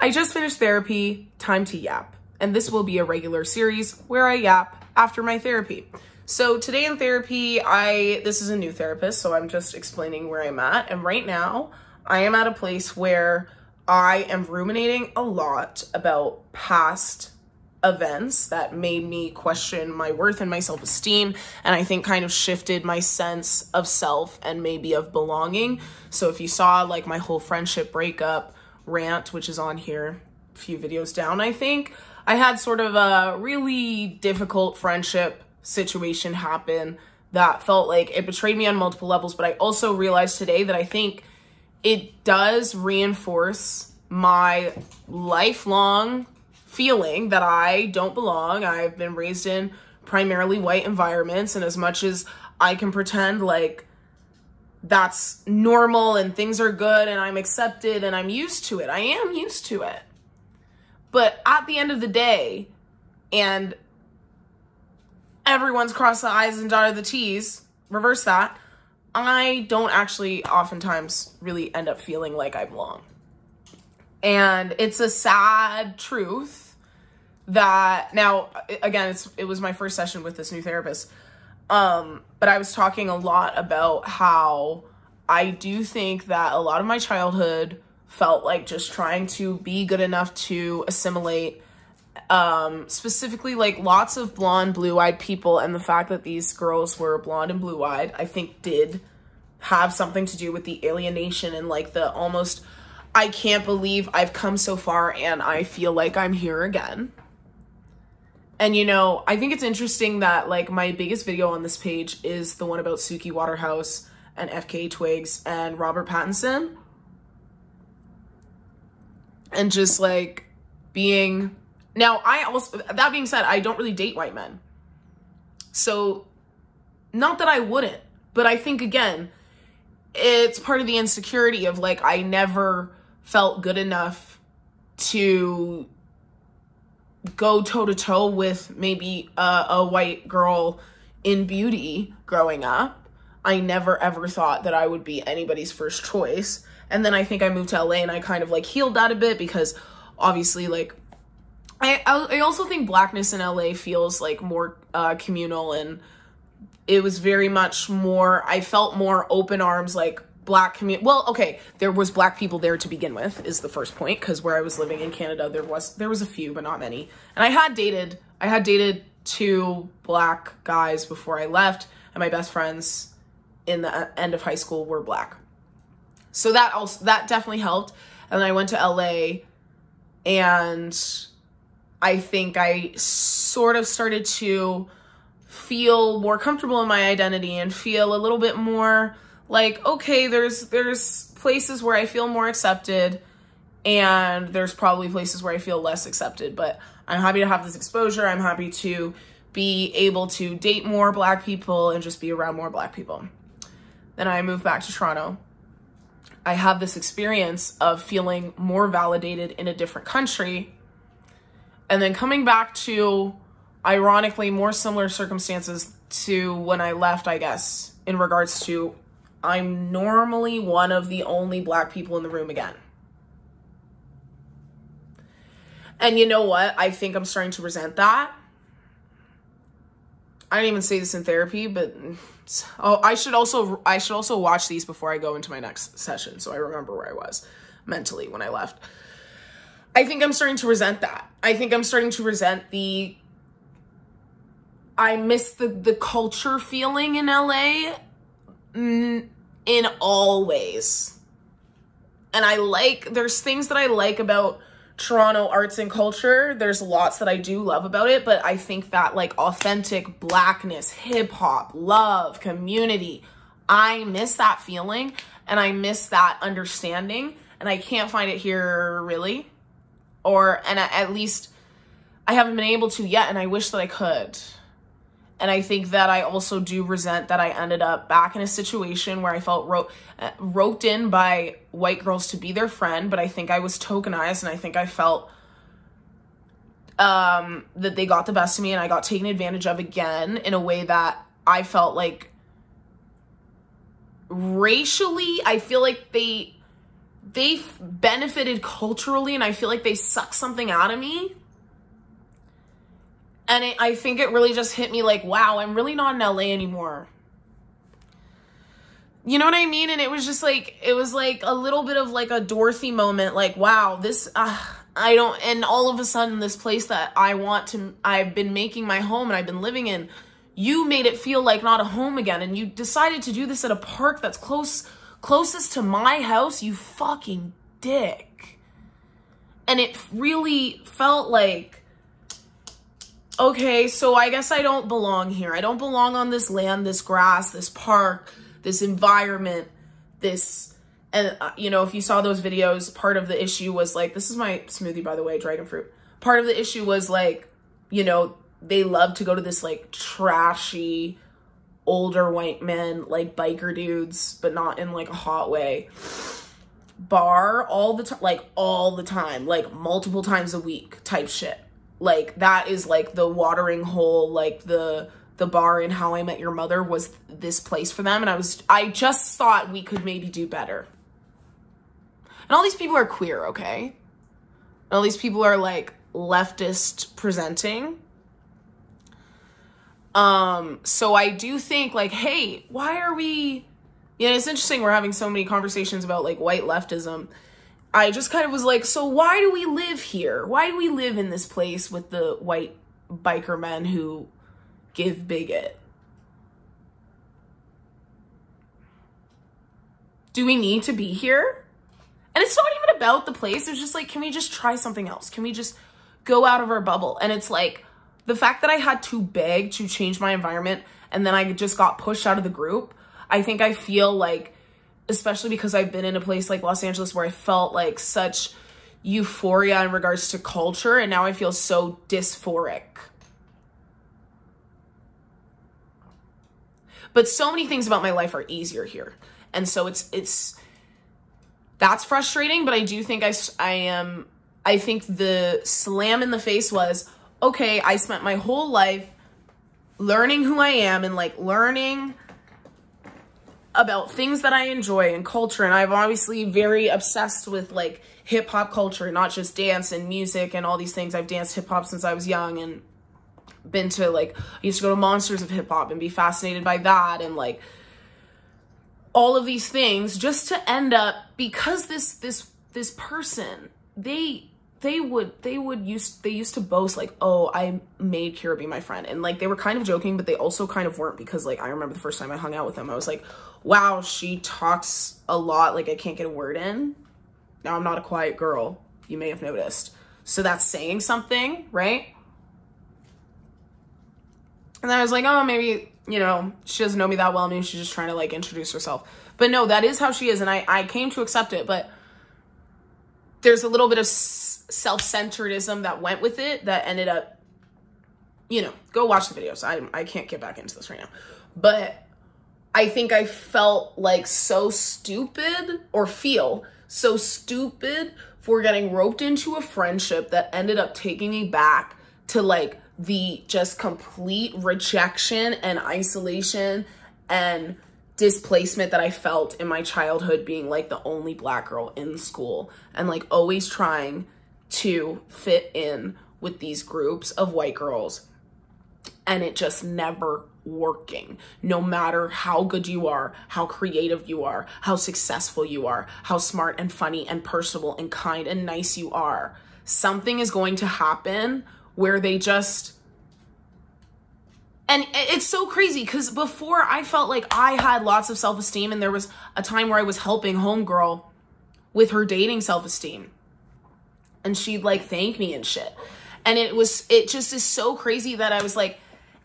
I just finished therapy, time to yap. And this will be a regular series where I yap after my therapy. So today in therapy, this is a new therapist, so I'm just explaining where I'm at. And right now, I am at a place where I am ruminating a lot about past events that made me question my worth and my self-esteem, and I think kind of shifted my sense of self and maybe of belonging. So if you saw like my whole friendship breakup rant, which is on here a few videos down, I think I had sort of a really difficult friendship situation happen that felt like it betrayed me on multiple levels. But I also realized today that I think it does reinforce my lifelong feeling that I don't belong. I've been raised in primarily white environments, and as much as I can pretend like that's normal and things are good and I'm accepted and I'm used to it, I am used to it. But at the end of the day, and everyone's crossed the I's and dotted the T's, reverse that, I don't actually oftentimes really end up feeling like I belong. And it's a sad truth that now, again, it was my first session with this new therapist. But I was talking a lot about how I do think that a lot of my childhood felt like just trying to be good enough to assimilate, specifically like lots of blonde, blue-eyed people. And the fact that these girls were blonde and blue-eyed, I think did have something to do with the alienation and like the almost, I can't believe I've come so far and I feel like I'm here again. And, you know, I think it's interesting that, like, my biggest video on this page is the one about Suki Waterhouse and FKA Twigs and Robert Pattinson. And just, like, being... Now, that being said, I don't really date white men. So, not that I wouldn't, but I think, again, it's part of the insecurity of, like, I never felt good enough to go toe-to-toe with maybe a white girl in beauty growing up. I never ever thought that I would be anybody's first choice. And then I think I moved to LA and I kind of like healed that a bit because obviously like I also think blackness in LA feels like more communal, and it was very much more, I felt more open arms, like black community. Well, okay, there was black people there to begin with is the first point, because where I was living in Canada, there was a few, but not many. And I had dated 2 black guys before I left, and my best friends in the end of high school were black. So that definitely helped. And then I went to LA, and I think I sort of started to feel more comfortable in my identity and feel a little bit more like, okay, there's places where I feel more accepted, and there's probably places where I feel less accepted, but I'm happy to have this exposure. I'm happy to be able to date more black people and just be around more black people. Then I moved back to Toronto. I have this experience of feeling more validated in a different country, and then coming back to, ironically, more similar circumstances to when I left, I guess, in regards to I'm normally one of the only black people in the room again. And you know what? I think I'm starting to resent that. I didn't even say this in therapy, but I should also watch these before I go into my next session, so I remember where I was mentally when I left. I think I'm starting to resent that. I think I'm starting to resent I miss the culture feeling in LA in all ways. And there's things that I like about Toronto arts and culture. There's lots that I do love about it, but I think that like authentic blackness, hip hop, love, community, I miss that feeling and I miss that understanding, and I can't find it here really. And at least I haven't been able to yet, and I wish that I could. And I think that I also do resent that I ended up back in a situation where I felt roped in by white girls to be their friend, but I think I was tokenized, and I think I felt that they got the best of me and I got taken advantage of again in a way that I felt like racially, I feel like they've benefited culturally, and I feel like they suck something out of me. And I think it really just hit me like, wow, I'm really not in LA anymore. You know what I mean? And it was just like, it was like a little bit of like a Dorothy moment. Like, wow, this, I don't, and all of a sudden this place that I've been making my home and I've been living in, you made it feel like not a home again. And you decided to do this at a park that's closest to my house, you fucking dick. And it really felt like, okay, so I guess I don't belong here. I don't belong on this land, this grass, this park, this environment, this, and you know, if you saw those videos, part of the issue was like, this is my smoothie, by the way, dragon fruit. Part of the issue was like, you know, they love to go to this like trashy, older white men, like biker dudes, but not in like a hot way, bar all the time, like multiple times a week type shit. Like that is like the watering hole, like the bar in How I Met Your Mother was this place for them. And I just thought we could maybe do better. And all these people are queer, okay? And all these people are like leftist presenting. So I do think like, hey, why are we, you know, it's interesting we're having so many conversations about like white leftism. I just kind of was like, so why do we live here? Why do we live in this place with the white biker men who give bigot? Do we need to be here? And it's not even about the place. It's just like, can we just try something else? Can we just go out of our bubble? And it's like, the fact that I had to beg to change my environment and then I just got pushed out of the group, I think I feel like, especially because I've been in a place like Los Angeles where I felt like such euphoria in regards to culture, and now I feel so dysphoric. But so many things about my life are easier here. And so that's frustrating, but I do think I think the slam in the face was, okay, I spent my whole life learning who I am and like learning about things that I enjoy and culture. And I'm obviously very obsessed with like hip hop culture, not just dance and music and all these things. I've danced hip hop since I was young and been to like, I used to go to Monsters of Hip Hop and be fascinated by that. And like all of these things just to end up, because this person, they used to boast like, oh, I made Kira be my friend. And like, they were kind of joking, but they also kind of weren't, because like, I remember the first time I hung out with them, I was like, wow, she talks a lot. Like I can't get a word in. Now I'm not a quiet girl. You may have noticed. So that's saying something, right? And then I was like, oh, maybe, you know, she doesn't know me that well. Maybe she's just trying to like introduce herself. But no, that is how she is. And I came to accept it, but there's a little bit of self-centeredism that went with it that ended up, you know, go watch the videos. I can't get back into this right now. But I think I felt like so stupid, or feel so stupid for getting roped into a friendship that ended up taking me back to like the just complete rejection and isolation and displacement that I felt in my childhood, being like the only Black girl in school and like always trying to fit in with these groups of white girls, and it just never working. No matter how good you are, how creative you are, how successful you are, how smart and funny and personable and kind and nice you are, something is going to happen where they just, and it's so crazy because before I felt like I had lots of self-esteem, and there was a time where I was helping homegirl with her dating self-esteem, and she'd like thank me and shit. And it just is so crazy that I was like,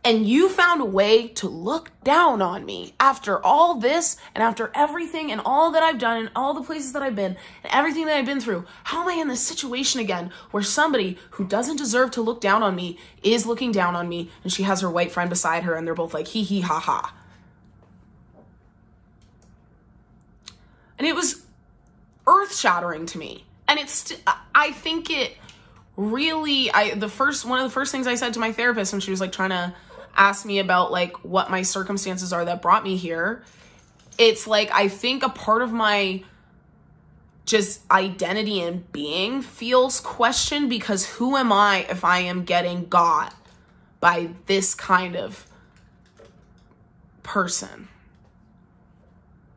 and you found a way to look down on me after all this and after everything and all that I've done and all the places that I've been and everything that I've been through. How am I in this situation again where somebody who doesn't deserve to look down on me is looking down on me, and she has her white friend beside her and they're both like hee hee ha ha. And it was earth-shattering to me. And I think it really, one of the first things I said to my therapist when she was like trying to ask me about like what my circumstances are that brought me here, it's like, I think a part of my just identity and being feels questioned, because who am I if I am getting got by this kind of person?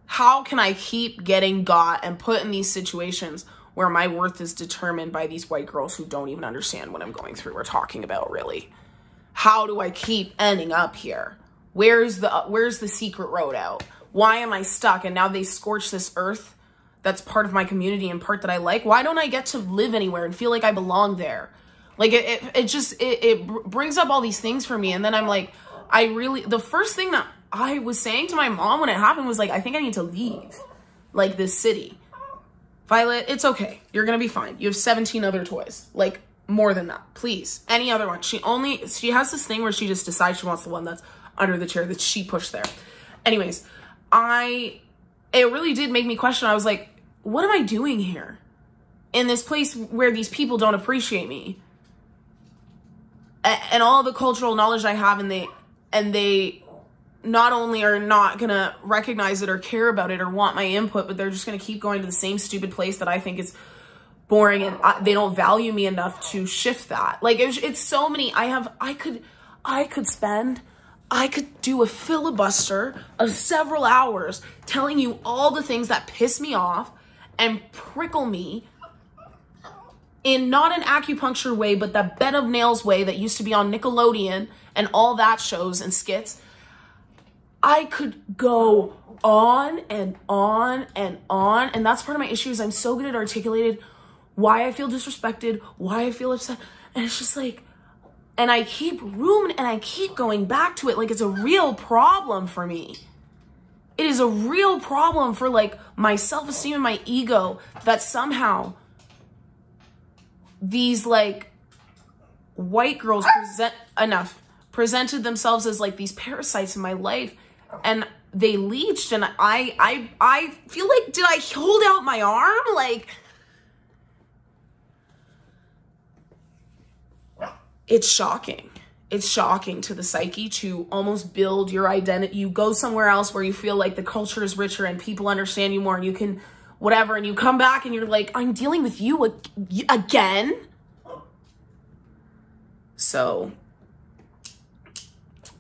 How can I keep getting got and put in these situations where my worth is determined by these white girls who don't even understand what I'm going through or talking about, really? How do I keep ending up here? Where's the secret road out? Why am I stuck? And now they scorch this earth that's part of my community and part that I like. Why don't I get to live anywhere and feel like I belong there? Like it brings up all these things for me. And then I'm like, the first thing that I was saying to my mom when it happened was like, I think I need to leave like this city. Violet, it's okay. You're going to be fine. You have 17 other toys. Like, more than that, please. Any other one. She has this thing where she just decides she wants the one that's under the chair that she pushed there. Anyways, it really did make me question. I was like, what am I doing here in this place where these people don't appreciate me? And all the cultural knowledge I have, and they not only are not gonna recognize it or care about it or want my input, but they're just gonna keep going to the same stupid place that I think is boring, and they don't value me enough to shift that. Like, it's so many. I could do a filibuster of several hours telling you all the things that piss me off and prickle me in not an acupuncture way, but the bed of nails way that used to be on Nickelodeon and all that shows and skits. I could go on and on and on. And that's part of my issue, is I'm so good at articulating why I feel disrespected, why I feel upset. And it's just like, and I keep and I keep going back to it like it's a real problem for me. It is a real problem for like my self-esteem and my ego, that somehow these like white girls presented themselves as like these parasites in my life, and they leached, and I feel like, did I hold out my arm? Like, it's shocking. It's shocking to the psyche to almost build your identity. You go somewhere else where you feel like the culture is richer and people understand you more, and you can whatever, and you come back and you're like, I'm dealing with you again? So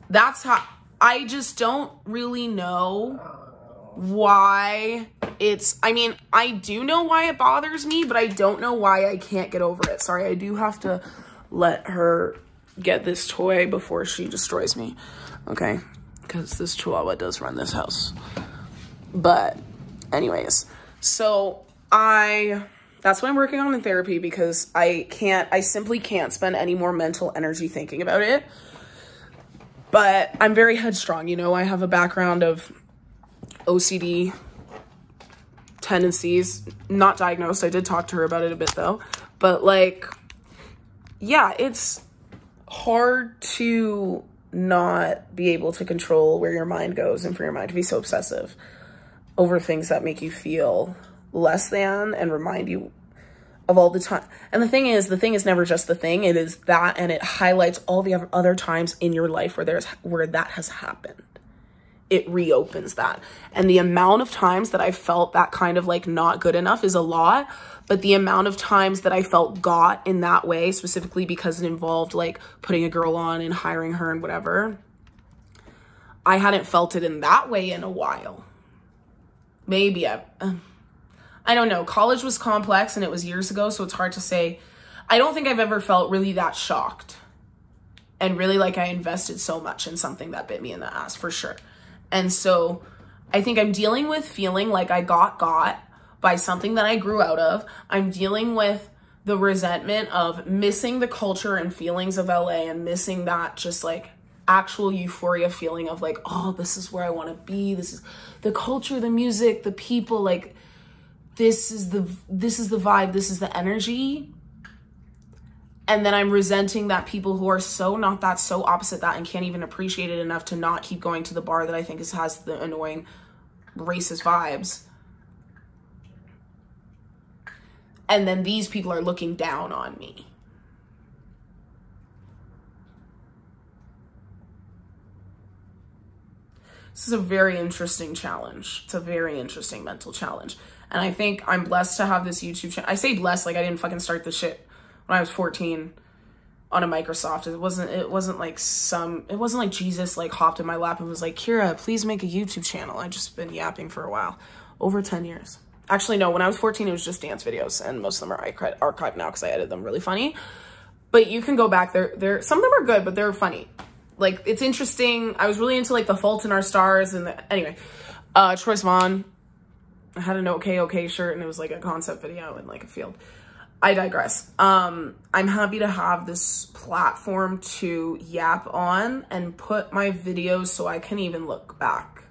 that's how, I just don't really know why I do know why it bothers me, but I don't know why I can't get over it. Sorry, I do have to let her get this toy before she destroys me, okay? Because this chihuahua does run this house. But anyways, so that's what I'm working on in therapy, because I simply can't spend any more mental energy thinking about it. But I'm very headstrong, you know, I have a background of OCD tendencies, not diagnosed. I did talk to her about it a bit though, but like, yeah, it's hard to not be able to control where your mind goes, and for your mind to be so obsessive over things that make you feel less than and remind you of all the time. And the thing is never just the thing. It is that, and it highlights all the other times in your life where that has happened. It reopens that. And the amount of times that I felt that kind of like not good enough is a lot, but the amount of times that I felt got in that way, specifically because it involved like putting a girl on and hiring her and whatever, I hadn't felt it in that way in a while. Maybe I don't know. College was complex and it was years ago, so it's hard to say. I don't think I've ever felt really that shocked and really like I invested so much in something that bit me in the ass, for sure. And so I think I'm dealing with feeling like I got by something that I grew out of. I'm dealing with the resentment of missing the culture and feelings of LA, and missing that just like actual euphoria feeling of like, oh, this is where I want to be. This is the culture, the music, the people, like this is the vibe, this is the energy. And then I'm resenting that people who are so not that, so opposite that, and can't even appreciate it enough to not keep going to the bar that I think has the annoying racist vibes. And then these people are looking down on me. This is a very interesting challenge. It's a very interesting mental challenge. And I think I'm blessed to have this YouTube channel. I say blessed, like I didn't fucking start this shit when I was 14 on a Microsoft. It wasn't like Jesus like hopped in my lap and was like, Kira, please make a YouTube channel. I've just been yapping for a while. Over 10 years. Actually, no, when I was 14, it was just dance videos, and most of them are archived now because I edited them really funny. But you can go back. They're some of them are good, but they're funny. Like, it's interesting. I was really into like The Fault in Our Stars, and anyway, Troye Sivan. I had an okay shirt, and it was like a concept video in like a field. I digress. I'm happy to have this platform to yap on and put my videos so I can even look back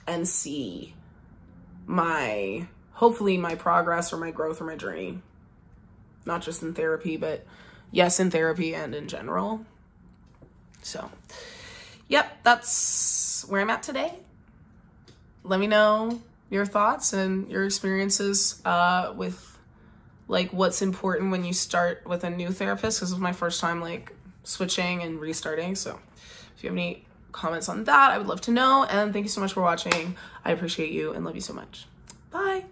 and see hopefully my progress or my growth or my journey. Not just in therapy, but yes, in therapy and in general. So, yep, that's where I'm at today. Let me know your thoughts and your experiences with like what's important when you start with a new therapist. This was my first time like switching and restarting. So if you have any comments on that, I would love to know. And thank you so much for watching. I appreciate you and love you so much. Bye.